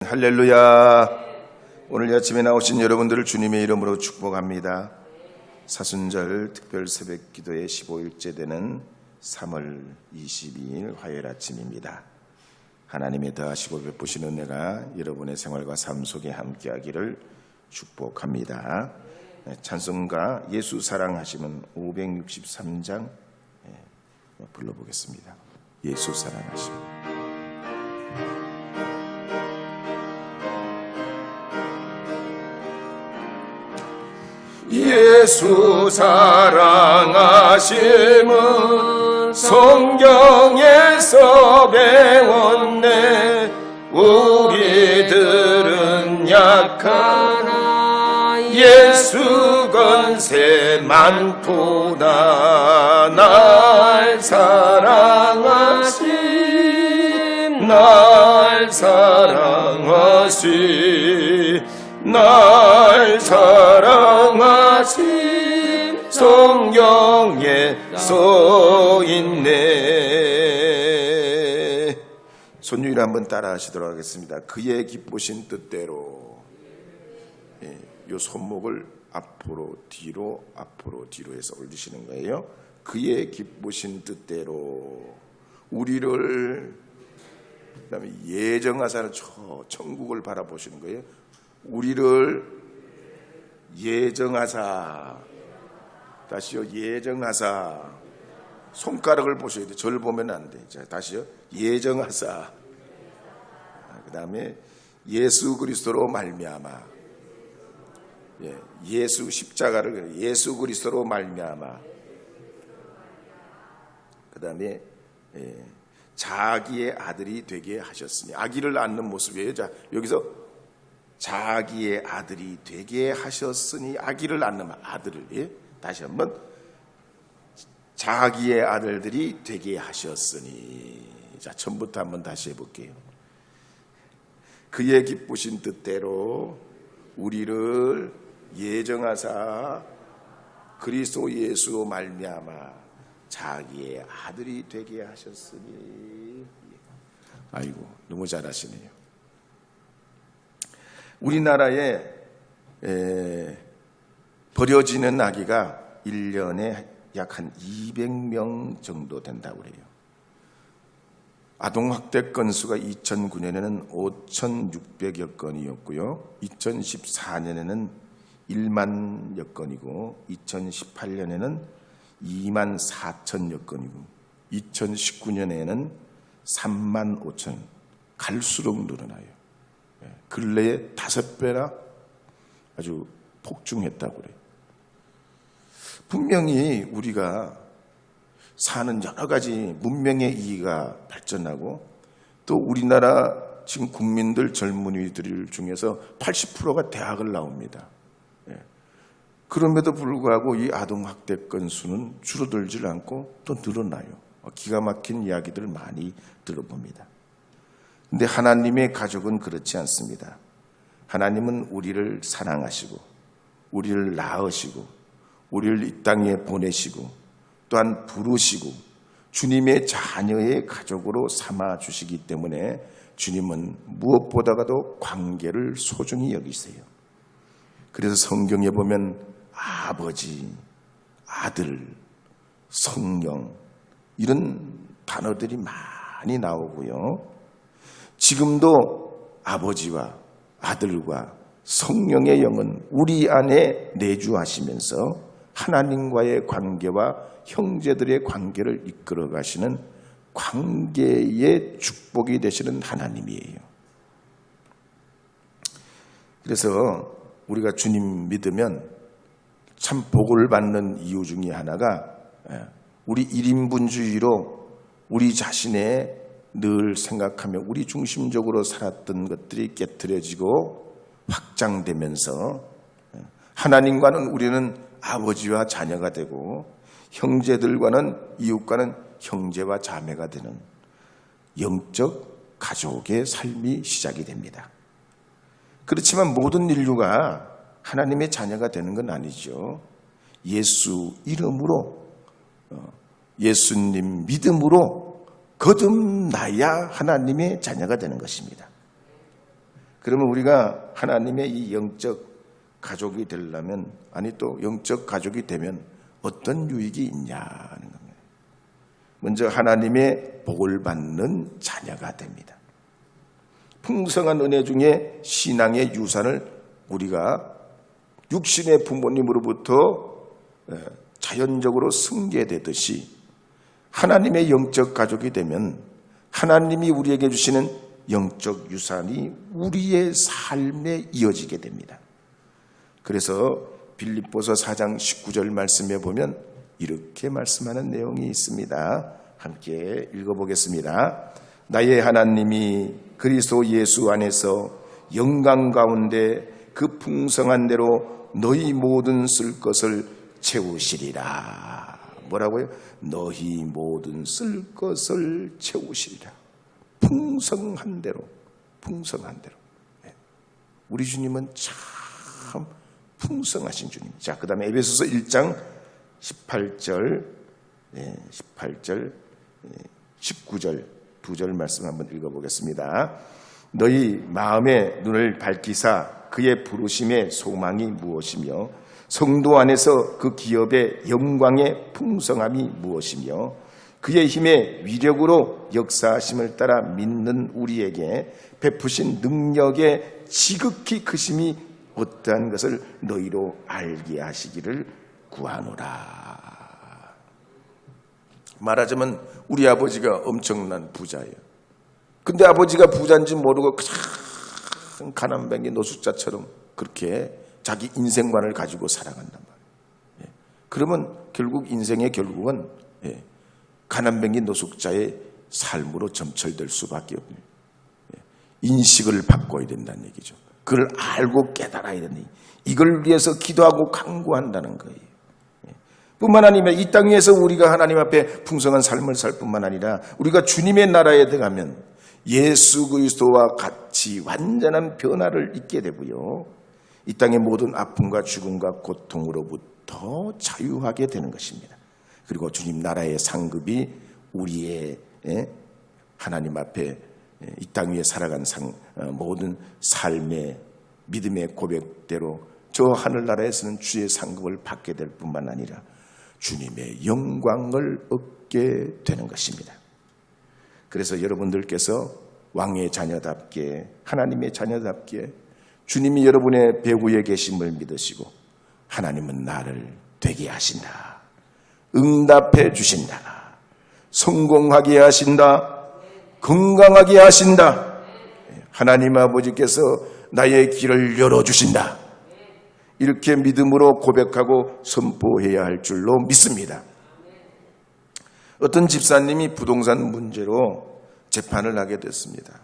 할렐루야. 오늘 아침에 나오신 여러분들을 주님의 이름으로 축복합니다. 사순절 특별 새벽 기도의 15일째 되는 3월 22일 화요일 아침입니다. 하나님의 더하시고 베푸신 은혜가 여러분의 생활과 삶 속에 함께하기를 축복합니다. 찬송가 예수 사랑하시면 563장 불러보겠습니다. 예수 사랑하시면. 예수 사랑하심은 성경에서 배웠네. 우리들은 약하나 예수 건세 많도다. 날 사랑하심 날 사랑하심 날 사랑하심 성경에 써있네. 손유일 한번 따라 하시도록 하겠습니다. 그의 기쁘신 뜻대로. 이 손목을 앞으로 뒤로 해서 올리시는 거예요. 그의 기쁘신 뜻대로 우리를, 그다음에 예정하사는 저 천국을 바라보시는 거예요. 우리를 예정하사. 다시요. 예정하사. 손가락을 보셔야 돼요. 저를 보면 안 돼. 자, 다시요. 예정하사. 그 다음에 예수 그리스도로 말미암아. 예수 십자가를 예수 그리스도로 말미암아. 그 다음에 자기의 아들이 되게 하셨으니. 아기를 낳는 모습이에요. 자, 여기서 자기의 아들이 되게 하셨으니. 아기를 낳는 아들을. 다시 한번. 자기의 아들들이 되게 하셨으니. 자, 처음부터 한번 다시 해볼게요. 그의 기쁘신 뜻대로 우리를 예정하사 그리스도 예수로 말미암아 자기의 아들이 되게 하셨으니. 아이고, 너무 잘하시네요. 우리나라에 버려지는 아기가 1년에 약 한 200명 정도 된다고 그래요. 아동학대 건수가 2009년에는 5,600여 건이었고요. 2014년에는 1만여 건이고 2018년에는 2만 4천여 건이고 2019년에는 3만 5천. 갈수록 늘어나요. 근래에 5배나 아주 폭증했다고 그래요. 분명히 우리가 사는 여러 가지 문명의 이의가 발전하고, 또 우리나라 지금 국민들 젊은이들 중에서 80%가 대학을 나옵니다. 그럼에도 불구하고 이 아동학대 건수는 줄어들질 않고 또 늘어나요. 기가 막힌 이야기들을 많이 들어봅니다. 근데 하나님의 가족은 그렇지 않습니다. 하나님은 우리를 사랑하시고 우리를 낳으시고 우리를 이 땅에 보내시고 또한 부르시고 주님의 자녀의 가족으로 삼아주시기 때문에 주님은 무엇보다도 관계를 소중히 여기세요. 그래서 성경에 보면 아버지, 아들, 성령 이런 단어들이 많이 나오고요. 지금도 아버지와 아들과 성령의 영은 우리 안에 내주하시면서 하나님과의 관계와 형제들의 관계를 이끌어 가시는 관계의 축복이 되시는 하나님이에요. 그래서 우리가 주님 믿으면 참 복을 받는 이유 중에 하나가 우리 1인분주의로 우리 자신의 늘 생각하며 우리 중심적으로 살았던 것들이 깨트려지고 확장되면서 하나님과는 우리는 아버지와 자녀가 되고 형제들과는 이웃과는 형제와 자매가 되는 영적 가족의 삶이 시작이 됩니다. 그렇지만 모든 인류가 하나님의 자녀가 되는 건 아니죠. 예수 이름으로 예수님 믿음으로 거듭나야 하나님의 자녀가 되는 것입니다. 그러면 우리가 하나님의 이 영적 가족이 되려면, 아니 또 영적 가족이 되면 어떤 유익이 있냐는 겁니다. 먼저 하나님의 복을 받는 자녀가 됩니다. 풍성한 은혜 중에 신앙의 유산을 우리가 육신의 부모님으로부터 자연적으로 승계되듯이 하나님의 영적 가족이 되면 하나님이 우리에게 주시는 영적 유산이 우리의 삶에 이어지게 됩니다. 그래서 빌립보서 4장 19절 말씀에 보면 이렇게 말씀하는 내용이 있습니다. 함께 읽어보겠습니다. 나의 하나님이 그리스도 예수 안에서 영광 가운데 그 풍성한 대로 너희 모든 쓸 것을 채우시리라. 뭐라고요? 너희 모든 쓸 것을 채우시리라. 풍성한 대로, 풍성한 대로. 우리 주님은 참 풍성하신 주님. 자, 그 다음에 에베소서 1장 18절, 19절, 2절 말씀 한번 읽어보겠습니다. 너희 마음의 눈을 밝히사 그의 부르심의 소망이 무엇이며 성도 안에서 그 기업의 영광의 풍성함이 무엇이며 그의 힘의 위력으로 역사하심을 따라 믿는 우리에게 베푸신 능력의 지극히 크심이 어떠한 것을 너희로 알게 하시기를 구하노라. 말하자면 우리 아버지가 엄청난 부자예요. 근데 아버지가 부자인지 모르고 그냥 가난뱅이 노숙자처럼 그렇게 자기 인생관을 가지고 살아간단 말이에요. 그러면 결국 인생의 결국은 가난뱅이 노숙자의 삶으로 점철될 수밖에 없네요. 인식을 바꿔야 된다는 얘기죠. 그걸 알고 깨달아야 된다. 이걸 위해서 기도하고 간구한다는 거예요. 뿐만 아니라 이 땅 위에서 우리가 하나님 앞에 풍성한 삶을 살 뿐만 아니라 우리가 주님의 나라에 들어가면 예수 그리스도와 같이 완전한 변화를 잊게 되고요. 이 땅의 모든 아픔과 죽음과 고통으로부터 자유하게 되는 것입니다. 그리고 주님 나라의 상급이 우리의 하나님 앞에 이 땅 위에 살아간 모든 삶의 믿음의 고백대로 저 하늘나라에서는 주의 상급을 받게 될 뿐만 아니라 주님의 영광을 얻게 되는 것입니다. 그래서 여러분들께서 왕의 자녀답게 하나님의 자녀답게 주님이 여러분의 배후에 계심을 믿으시고 하나님은 나를 되게 하신다. 응답해 주신다. 성공하게 하신다. 건강하게 하신다. 하나님 아버지께서 나의 길을 열어주신다. 이렇게 믿음으로 고백하고 선포해야 할 줄로 믿습니다. 어떤 집사님이 부동산 문제로 재판을 하게 됐습니다.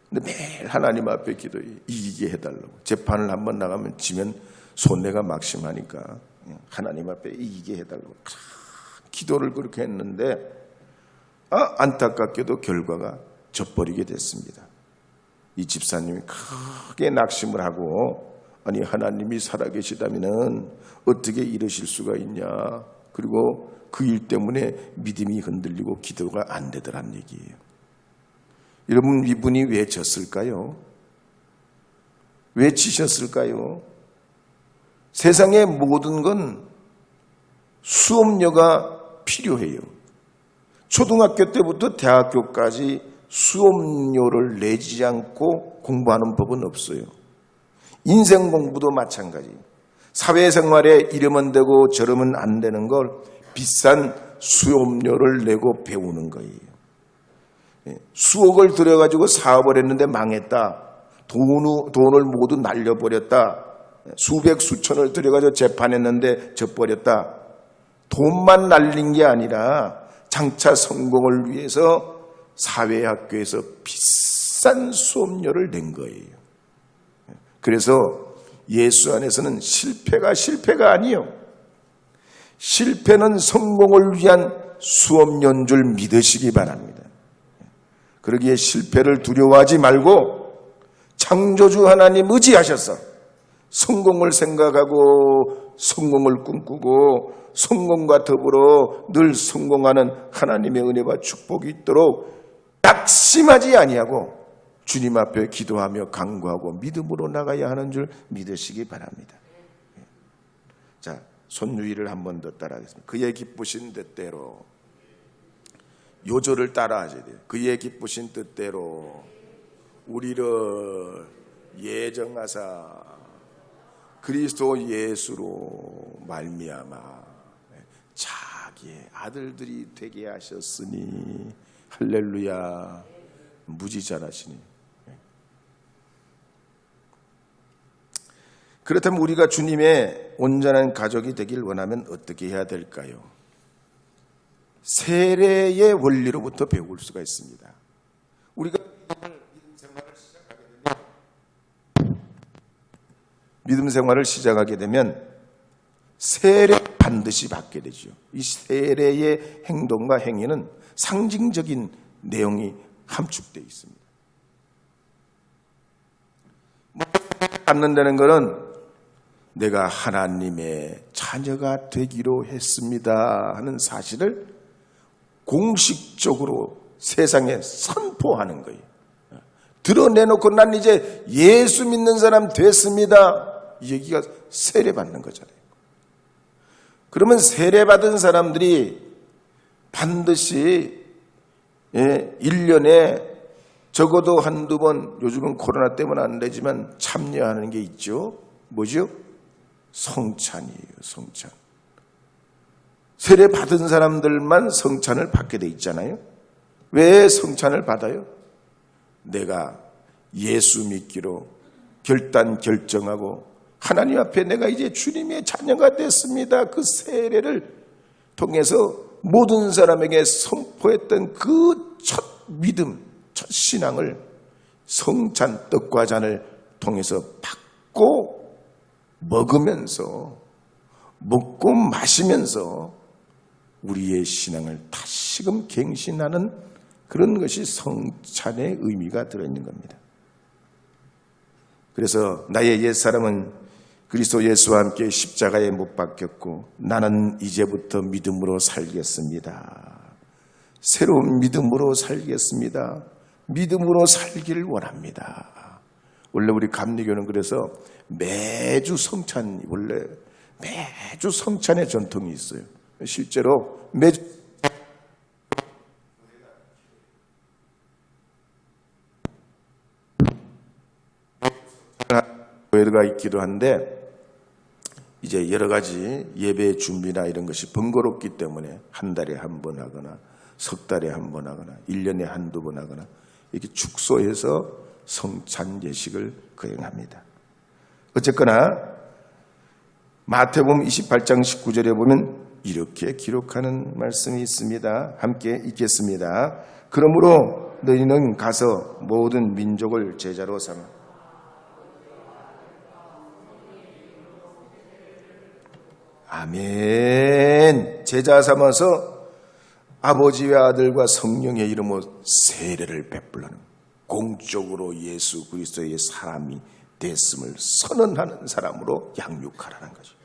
근데 매일 하나님 앞에 기도해 이기게 해달라고. 재판을 한번 나가면 지면 손해가 막심하니까 하나님 앞에 이기게 해달라고 기도를 그렇게 했는데 안타깝게도 결과가 져버리게 됐습니다. 이 집사님이 크게 낙심을 하고 아니 하나님이 살아계시다면 어떻게 이러실 수가 있냐. 그리고 그 일 때문에 믿음이 흔들리고 기도가 안 되더란 얘기예요. 여러분 이분이 왜 졌을까요? 왜 지셨을까요? 세상의 모든 건 수업료가 필요해요. 초등학교 때부터 대학교까지 수업료를 내지 않고 공부하는 법은 없어요. 인생 공부도 마찬가지. 사회생활에 이러면 되고 저러면 안 되는 걸 비싼 수업료를 내고 배우는 거예요. 수억을 들여가지고 사업을 했는데 망했다. 돈을 모두 날려버렸다. 수백 수천을 들여가지고 재판했는데 져버렸다. 돈만 날린 게 아니라 장차 성공을 위해서 사회학교에서 비싼 수업료를 낸 거예요. 그래서 예수 안에서는 실패가 아니에요. 실패는 성공을 위한 수업료인 줄 믿으시기 바랍니다. 그러기에 실패를 두려워하지 말고 창조주 하나님 의지하셔서 성공을 생각하고 성공을 꿈꾸고 성공과 더불어 늘 성공하는 하나님의 은혜와 축복이 있도록 낙심하지 아니하고 주님 앞에 기도하며 간구하고 믿음으로 나가야 하는 줄 믿으시기 바랍니다. 자, 손유희를 한 번 더 따라하겠습니다. 그의 기쁘신 뜻대로. 요절을 따라 하셔야 돼요. 그의 기쁘신 뜻대로 우리를 예정하사 그리스도 예수로 말미암아 자기의 아들들이 되게 하셨으니 할렐루야. 무지 잘하시니. 그렇다면 우리가 주님의 온전한 가족이 되길 원하면 어떻게 해야 될까요? 세례의 원리로부터 배울 수가 있습니다. 우리가 믿음 생활을 시작하게 되면 세례 반드시 받게 되죠. 이 세례의 행동과 행위는 상징적인 내용이 함축되어 있습니다. 받는다는 것은 내가 하나님의 자녀가 되기로 했습니다 하는 사실을 공식적으로 세상에 선포하는 거예요. 드러내놓고 난 이제 예수 믿는 사람 됐습니다. 이 얘기가 세례받는 거잖아요. 그러면 세례받은 사람들이 반드시 1년에 적어도 한두 번, 요즘은 코로나 때문에 안 되지만 참여하는 게 있죠. 뭐죠? 성찬이에요. 성찬. 세례 받은 사람들만 성찬을 받게 돼 있잖아요. 왜 성찬을 받아요? 내가 예수 믿기로 결정하고 하나님 앞에 내가 이제 주님의 자녀가 됐습니다. 그 세례를 통해서 모든 사람에게 선포했던 그 첫 믿음, 첫 신앙을 성찬 떡과 잔을 통해서 받고 먹으면서 먹고 마시면서 우리의 신앙을 다시금 갱신하는 그런 것이 성찬의 의미가 들어있는 겁니다. 그래서 나의 옛사람은 그리스도 예수와 함께 십자가에 못 박혔고 나는 이제부터 믿음으로 살겠습니다. 새로운 믿음으로 살겠습니다. 믿음으로 살기를 원합니다. 원래 우리 감리교는 그래서 매주 성찬, 원래 매주 성찬의 전통이 있어요. 실제로 매주 교회가 있기도 한데 이제 여러 가지 예배 준비나 이런 것이 번거롭기 때문에 한 달에 한 번 하거나 석 달에 한 번 하거나 1년에 한두 번 하거나 이렇게 축소해서 성찬 예식을 거행합니다. 어쨌거나 마태복음 28장 19절에 보면 이렇게 기록하는 말씀이 있습니다. 함께 읽겠습니다. 그러므로 너희는 가서 모든 민족을 제자로 삼아 아멘. 제자 삼아서 아버지와 아들과 성령의 이름으로 세례를 베풀라는 공적으로 예수 그리스도의 사람이 됐음을 선언하는 사람으로 양육하라는 거죠.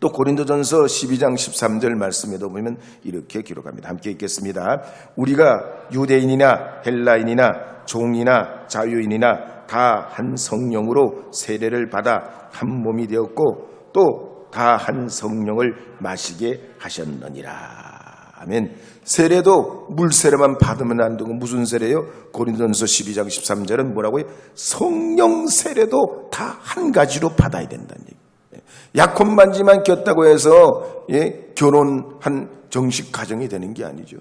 또 고린도전서 12장 13절 말씀에도 보면 이렇게 기록합니다. 함께 읽겠습니다. 우리가 유대인이나 헬라인이나 종이나 자유인이나 다 한 성령으로 세례를 받아 한 몸이 되었고 또 다 한 성령을 마시게 하셨느니라. 아멘. 세례도 물세례만 받으면 안 되고 무슨 세례요? 고린도전서 12장 13절은 뭐라고요? 성령 세례도 다 한 가지로 받아야 된다는 얘기. 약혼 반지만 꼈다고 해서 결혼한 정식 가정이 되는 게 아니죠.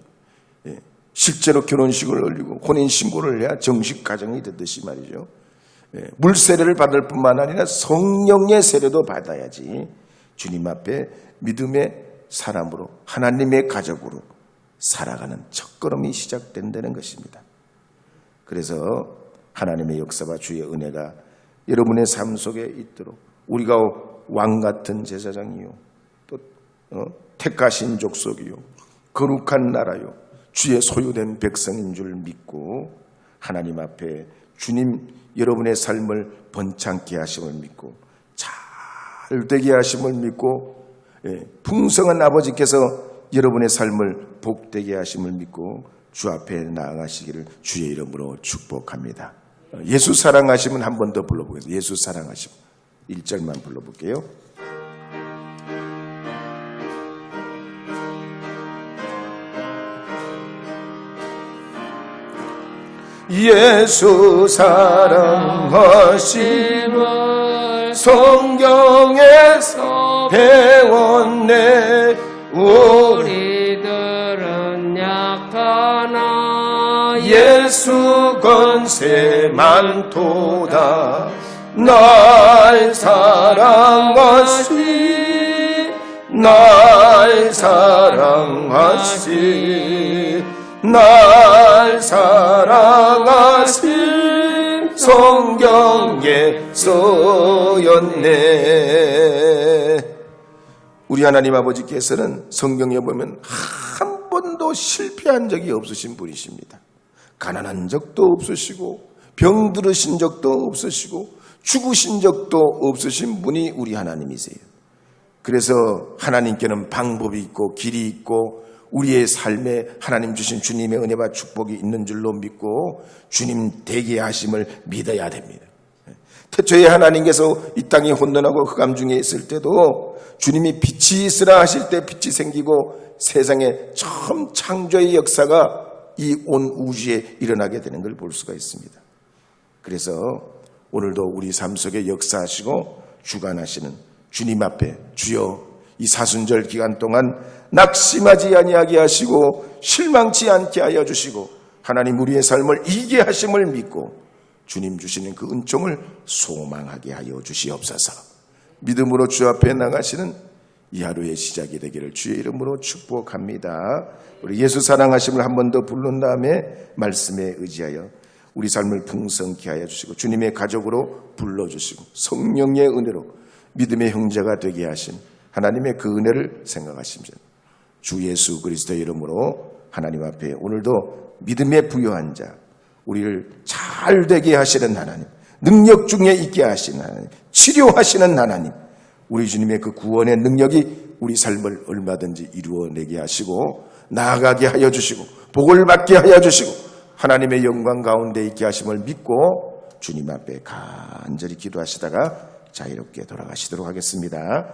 실제로 결혼식을 올리고 혼인 신고를 해야 정식 가정이 되듯이 말이죠. 물세례를 받을 뿐만 아니라 성령의 세례도 받아야지 주님 앞에 믿음의 사람으로 하나님의 가족으로 살아가는 첫걸음이 시작된다는 것입니다. 그래서 하나님의 역사와 주의 은혜가 여러분의 삶 속에 있도록 우리가 왕 같은 제사장이요 또 택하신 족속이요 거룩한 나라요 주의 소유된 백성인 줄 믿고 하나님 앞에 주님 여러분의 삶을 번창케 하심을 믿고 잘 되게 하심을 믿고 풍성한 아버지께서 여러분의 삶을 복되게 하심을 믿고 주 앞에 나아가시기를 주의 이름으로 축복합니다. 예수 사랑하시면 한 번 더 불러보겠습니다. 예수 사랑하시면 1절만 불러볼게요. 예수 사랑하심을 성경에서 배웠네. 우리들은 약하나 예수 권세 많도다. 날 사랑하시, 날 사랑하시, 날 사랑하신 성경에 써였네. 우리 하나님 아버지께서는 성경에 보면 한 번도 실패한 적이 없으신 분이십니다. 가난한 적도 없으시고 병 들으신 적도 없으시고 죽으신 적도 없으신 분이 우리 하나님이세요. 그래서 하나님께는 방법이 있고 길이 있고 우리의 삶에 하나님 주신 주님의 은혜와 축복이 있는 줄로 믿고 주님 되게 하심을 믿어야 됩니다. 태초에 하나님께서 이 땅이 혼돈하고 흑암 중에 있을 때도 주님이 빛이 있으라 하실 때 빛이 생기고 세상에 처음 창조의 역사가 이 온 우주에 일어나게 되는 걸 볼 수가 있습니다. 그래서 오늘도 우리 삶 속에 역사하시고 주관하시는 주님 앞에 주여 이 사순절 기간 동안 낙심하지 아니하게 하시고 실망치 않게 하여 주시고 하나님 우리의 삶을 이기게 하심을 믿고 주님 주시는 그 은총을 소망하게 하여 주시옵소서. 믿음으로 주 앞에 나가시는 이 하루의 시작이 되기를 주의 이름으로 축복합니다. 우리 예수 사랑하심을 한 번 더 부른 다음에 말씀에 의지하여 우리 삶을 풍성케 하여 주시고 주님의 가족으로 불러주시고 성령의 은혜로 믿음의 형제가 되게 하신 하나님의 그 은혜를 생각하십시오. 주 예수 그리스도의 이름으로 하나님 앞에 오늘도 믿음에 부여한 자, 우리를 잘 되게 하시는 하나님, 능력 중에 있게 하시는 하나님, 치료하시는 하나님, 우리 주님의 그 구원의 능력이 우리 삶을 얼마든지 이루어내게 하시고 나아가게 하여 주시고 복을 받게 하여 주시고 하나님의 영광 가운데 있게 하심을 믿고 주님 앞에 간절히 기도하시다가 자유롭게 돌아가시도록 하겠습니다.